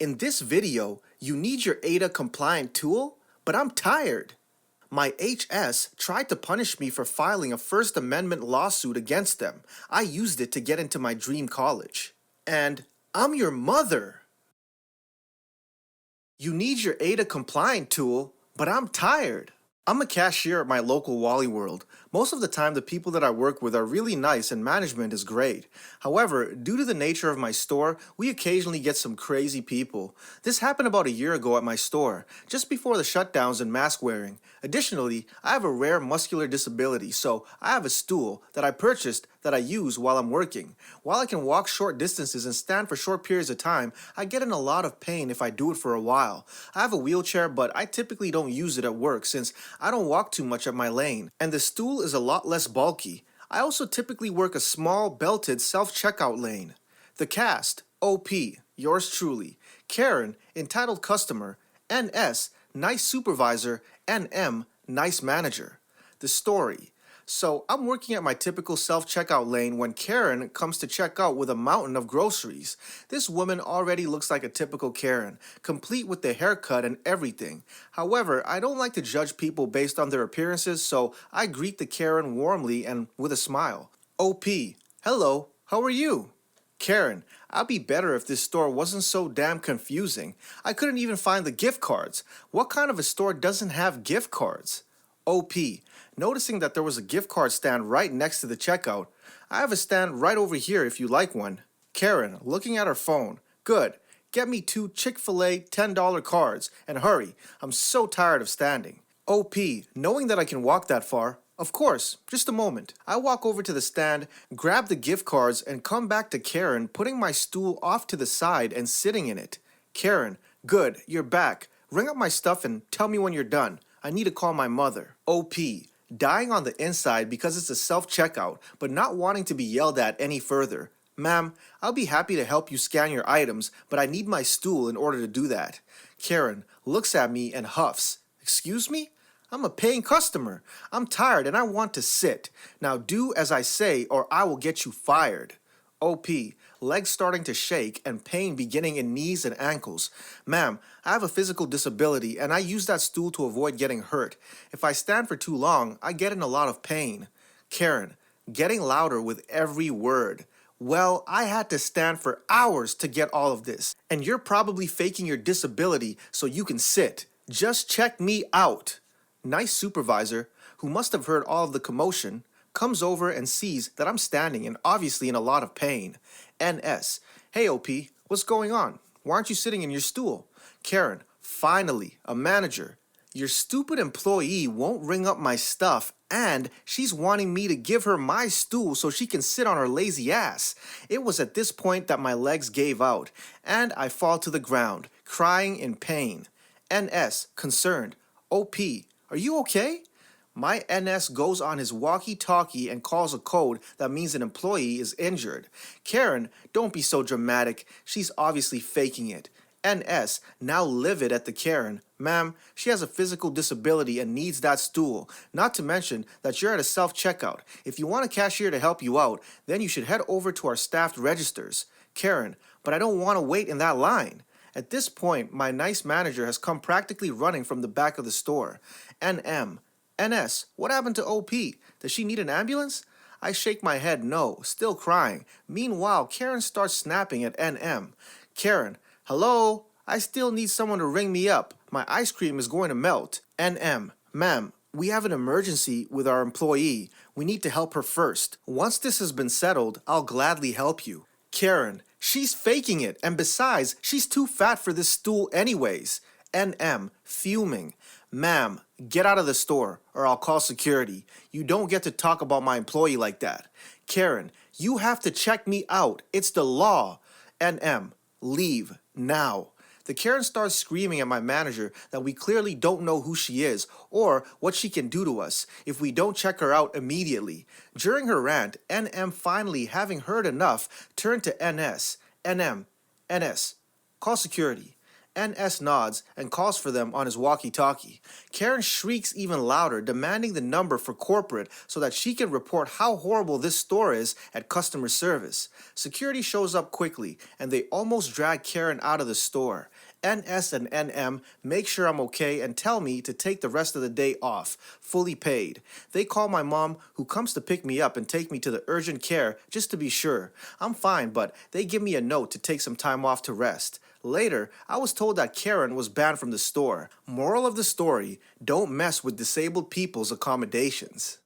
In this video, you need your ADA compliant tool, but I'm tired. My HS tried to punish me for filing a First Amendment lawsuit against them. I used it to get into my dream college. And I'm your mother. You need your ADA compliant tool, but I'm tired. I'm a cashier at my local Wally World. Most of the time, the people that I work with are really nice and management is great. However, due to the nature of my store, we occasionally get some crazy people. This happened about a year ago at my store, just before the shutdowns and mask wearing. Additionally, I have a rare muscular disability, so I have a stool that I purchased that I use while I'm working. While I can walk short distances and stand for short periods of time, I get in a lot of pain if I do it for a while. I have a wheelchair, but I typically don't use it at work since I don't walk too much at my lane, and the stool is a lot less bulky. I also typically work a small, belted self-checkout lane. The cast, OP, yours truly, Karen, entitled customer, NS, nice supervisor, NM, nice manager. The story. So I'm working at my typical self-checkout lane when Karen comes to check out with a mountain of groceries. This woman already looks like a typical Karen, complete with the haircut and everything. However, I don't like to judge people based on their appearances, so I greet the Karen warmly and with a smile. OP, hello, how are you? Karen, I'd be better if this store wasn't so damn confusing. I couldn't even find the gift cards. What kind of a store doesn't have gift cards? OP, noticing that there was a gift card stand right next to the checkout. I have a stand right over here if you like one. Karen, looking at her phone. Good. Get me 2 Chick-fil-A $10 cards, and hurry. I'm so tired of standing. OP, knowing that I can walk that far. Of course, just a moment. I walk over to the stand, grab the gift cards, and come back to Karen, putting my stool off to the side and sitting in it. Karen, good, you're back. Ring up my stuff and tell me when you're done. I need to call my mother. OP, dying on the inside because it's a self-checkout, but not wanting to be yelled at any further. Ma'am, I'll be happy to help you scan your items, but I need my stool in order to do that. Karen looks at me and huffs. Excuse me? I'm a paying customer. I'm tired and I want to sit. Now do as I say or I will get you fired. OP, legs starting to shake and pain beginning in knees and ankles. Ma'am, I have a physical disability and I use that stool to avoid getting hurt. If I stand for too long, I get in a lot of pain. Karen, getting louder with every word. Well, I had to stand for hours to get all of this. And you're probably faking your disability so you can sit. Just check me out. Nice supervisor, who must have heard all of the commotion, comes over and sees that I'm standing and obviously in a lot of pain. NS, hey OP, what's going on? Why aren't you sitting in your stool? Karen, finally, a manager. Your stupid employee won't ring up my stuff and she's wanting me to give her my stool so she can sit on her lazy ass. It was at this point that my legs gave out and I fall to the ground, crying in pain. NS, concerned. OP, are you okay? My NS goes on his walkie-talkie and calls a code that means an employee is injured. Karen, don't be so dramatic. She's obviously faking it. NS, now livid at the Karen. Ma'am, she has a physical disability and needs that stool. Not to mention that you're at a self-checkout. If you want a cashier to help you out, then you should head over to our staffed registers. Karen, but I don't want to wait in that line. At this point, my nice manager has come practically running from the back of the store. NM, NS, what happened to OP? Does she need an ambulance? I shake my head no, still crying. Meanwhile, Karen starts snapping at NM. Karen, hello? I still need someone to ring me up. My ice cream is going to melt. NM, ma'am, we have an emergency with our employee. We need to help her first. Once this has been settled, I'll gladly help you. Karen, she's faking it, and besides, she's too fat for this stool anyways. NM, fuming. Ma'am, get out of the store, or I'll call security. You don't get to talk about my employee like that. Karen, you have to check me out. It's the law. NM, leave, now. The Karen starts screaming at my manager that we clearly don't know who she is or what she can do to us if we don't check her out immediately. During her rant, NM finally, having heard enough, turned to NS. NM, NS, call security. NS nods and calls for them on his walkie-talkie. Karen shrieks even louder, demanding the number for corporate so that she can report how horrible this store is at customer service. Security shows up quickly, and they almost drag Karen out of the store. NS and NM make sure I'm okay and tell me to take the rest of the day off, fully paid. They call my mom, who comes to pick me up and take me to the urgent care just to be sure. I'm fine, but they give me a note to take some time off to rest. Later, I was told that Karen was banned from the store. Moral of the story, don't mess with disabled people's accommodations.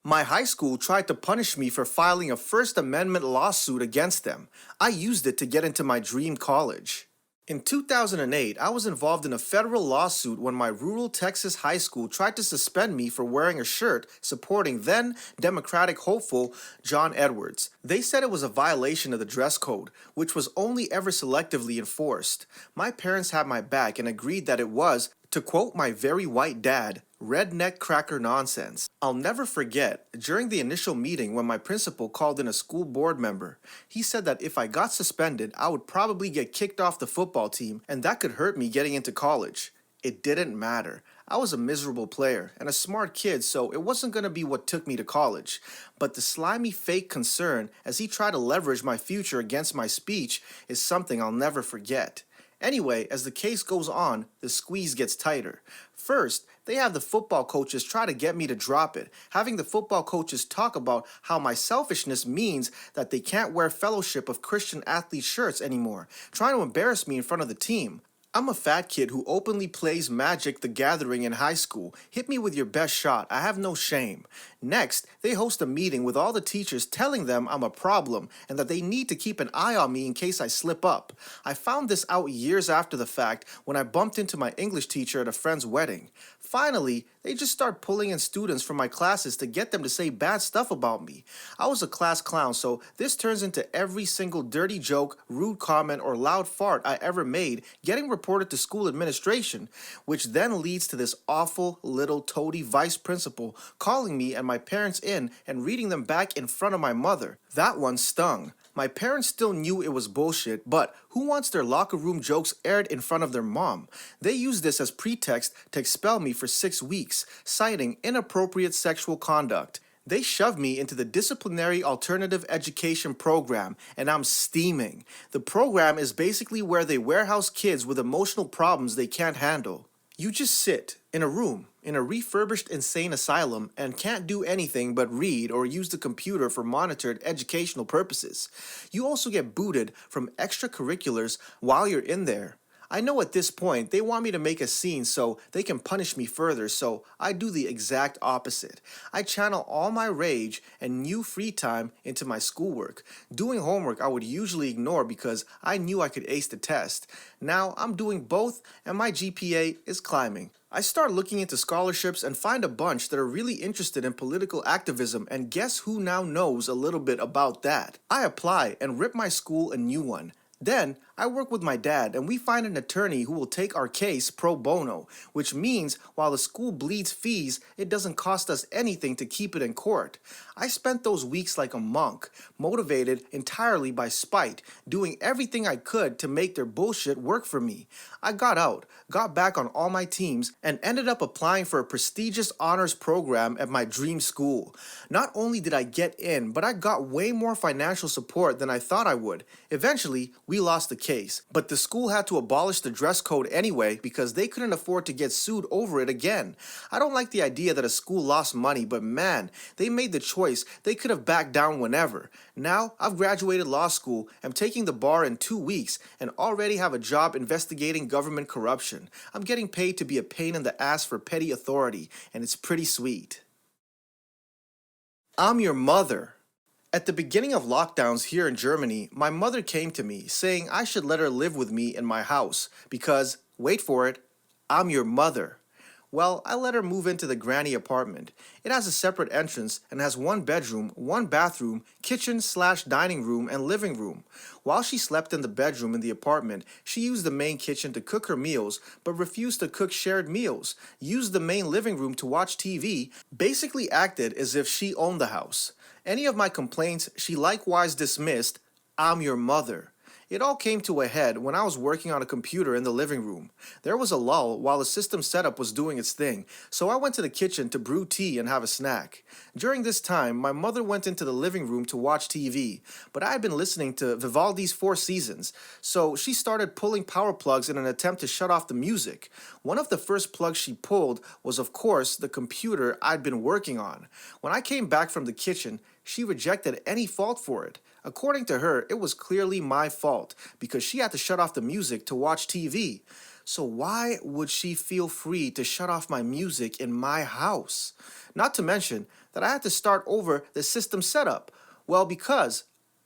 My high school tried to punish me for filing a First Amendment lawsuit against them. I used it to get into my dream college. In 2008, I was involved in a federal lawsuit when my rural Texas high school tried to suspend me for wearing a shirt supporting then Democratic hopeful John Edwards. They said it was a violation of the dress code, which was only ever selectively enforced. My parents had my back and agreed that it was, to quote my very white dad, redneck cracker nonsense. I'll never forget, during the initial meeting when my principal called in a school board member, he said that if I got suspended, I would probably get kicked off the football team and that could hurt me getting into college. It didn't matter. I was a miserable player and a smart kid, so it wasn't going to be what took me to college. But the slimy fake concern as he tried to leverage my future against my speech is something I'll never forget. Anyway, as the case goes on, the squeeze gets tighter. First, they have the football coaches try to get me to drop it, having the football coaches talk about how my selfishness means that they can't wear Fellowship of Christian Athletes shirts anymore, trying to embarrass me in front of the team. I'm a fat kid who openly plays Magic the Gathering in high school. Hit me with your best shot. I have no shame. Next, they host a meeting with all the teachers telling them I'm a problem and that they need to keep an eye on me in case I slip up. I found this out years after the fact when I bumped into my English teacher at a friend's wedding. Finally, they just start pulling in students from my classes to get them to say bad stuff about me. I was a class clown, so this turns into every single dirty joke, rude comment, or loud fart I ever made getting reported to school administration, which then leads to this awful little toady vice principal calling me and my parents in and reading them back in front of my mother. That one stung. My parents still knew it was bullshit, but who wants their locker room jokes aired in front of their mom? They used this as pretext to expel me for 6 weeks, citing inappropriate sexual conduct. They shoved me into the Disciplinary Alternative Education program, and I'm steaming. The program is basically where they warehouse kids with emotional problems they can't handle. You just sit in a room in a refurbished insane asylum and can't do anything but read or use the computer for monitored educational purposes. You also get booted from extracurriculars while you're in there. I know at this point they want me to make a scene so they can punish me further, so I do the exact opposite. I channel all my rage and new free time into my schoolwork. Doing homework I would usually ignore because I knew I could ace the test. Now I'm doing both and my GPA is climbing. I start looking into scholarships and find a bunch that are really interested in political activism, and guess who now knows a little bit about that? I apply and rip my school a new one. Then, I work with my dad and we find an attorney who will take our case pro bono, which means while the school bleeds fees, it doesn't cost us anything to keep it in court. I spent those weeks like a monk, motivated entirely by spite, doing everything I could to make their bullshit work for me. I got out, got back on all my teams, and ended up applying for a prestigious honors program at my dream school. Not only did I get in, but I got way more financial support than I thought I would. Eventually, we lost the case, but the school had to abolish the dress code anyway because they couldn't afford to get sued over it again. I don't like the idea that a school lost money, but man, they made the choice. They could have backed down whenever. Now, I've graduated law school, am taking the bar in 2 weeks, and already have a job investigating government corruption. I'm getting paid to be a pain in the ass for petty authority, and it's pretty sweet. I'm your mother. At the beginning of lockdowns here in Germany, my mother came to me saying I should let her live with me in my house because, wait for it, I'm your mother. Well, I let her move into the granny apartment. It has a separate entrance and has 1 bedroom, 1 bathroom, kitchen/dining room, and living room. While she slept in the bedroom in the apartment, she used the main kitchen to cook her meals, but refused to cook shared meals, used the main living room to watch TV, basically acted as if she owned the house. Any of my complaints she likewise dismissed, I'm your mother. It all came to a head when I was working on a computer in the living room. There was a lull while the system setup was doing its thing, so I went to the kitchen to brew tea and have a snack. During this time, my mother went into the living room to watch TV, but I had been listening to Vivaldi's Four Seasons, so she started pulling power plugs in an attempt to shut off the music. One of the first plugs she pulled was, of course, the computer I'd been working on. When I came back from the kitchen, she rejected any fault for it. According to her, it was clearly my fault because she had to shut off the music to watch TV. So why would she feel free to shut off my music in my house? Not to mention that I had to start over the system setup. Well, because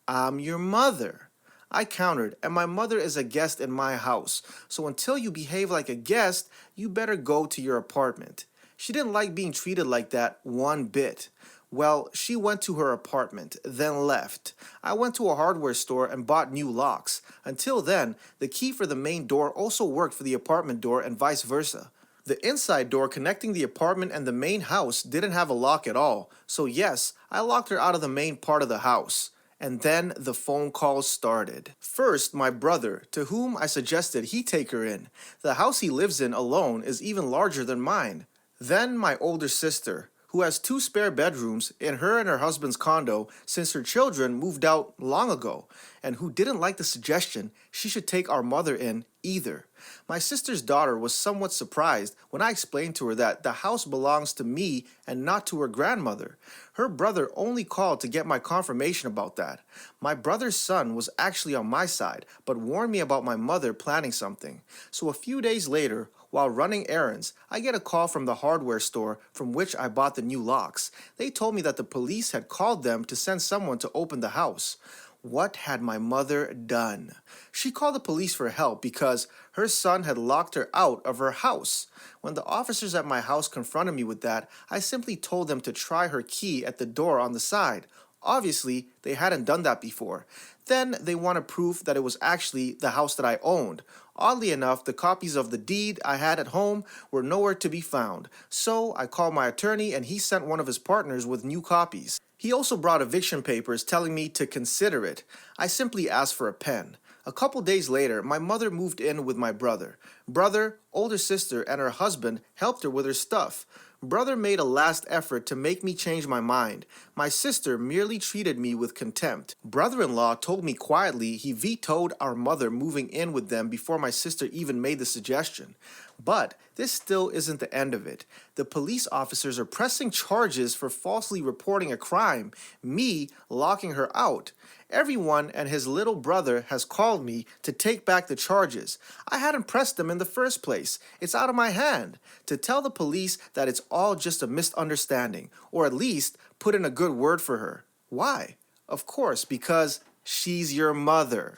I'm your mother. I countered, and my mother is a guest in my house, so until you behave like a guest, you better go to your apartment. She didn't like being treated like that one bit. Well, she went to her apartment, then left. I went to a hardware store and bought new locks. Until then, the key for the main door also worked for the apartment door and vice versa. The inside door connecting the apartment and the main house didn't have a lock at all, so yes, I locked her out of the main part of the house. And then the phone calls started. First, my brother, to whom I suggested he take her in. The house he lives in alone is even larger than mine. Then my older sister, who has 2 spare bedrooms in her and her husband's condo since her children moved out long ago, and who didn't like the suggestion she should take our mother in either. My sister's daughter was somewhat surprised when I explained to her that the house belongs to me and not to her grandmother. Her brother only called to get my confirmation about that. My brother's son was actually on my side, but warned me about my mother planning something. So a few days later, while running errands, I get a call from the hardware store from which I bought the new locks. They told me that the police had called them to send someone to open the house. What had my mother done? She called the police for help because her son had locked her out of her house. When the officers at my house confronted me with that, I simply told them to try her key at the door on the side. Obviously, they hadn't done that before. Then they wanted proof that it was actually the house that I owned. Oddly enough, the copies of the deed I had at home were nowhere to be found. So I called my attorney and he sent one of his partners with new copies. He also brought eviction papers telling me to consider it. I simply asked for a pen. A couple days later, my mother moved in with my brother. Brother, older sister, and her husband helped her with her stuff. Brother made a last effort to make me change my mind. My sister merely treated me with contempt. Brother-in-law told me quietly he vetoed our mother moving in with them before my sister even made the suggestion. But this still isn't the end of it. The police officers are pressing charges for falsely reporting a crime, me locking her out. Everyone and his little brother has called me to take back the charges. I hadn't pressed them in the first place. It's out of my hand. To tell the police that it's all just a misunderstanding, or at least put in a good word for her. Why? Of course, because she's your mother.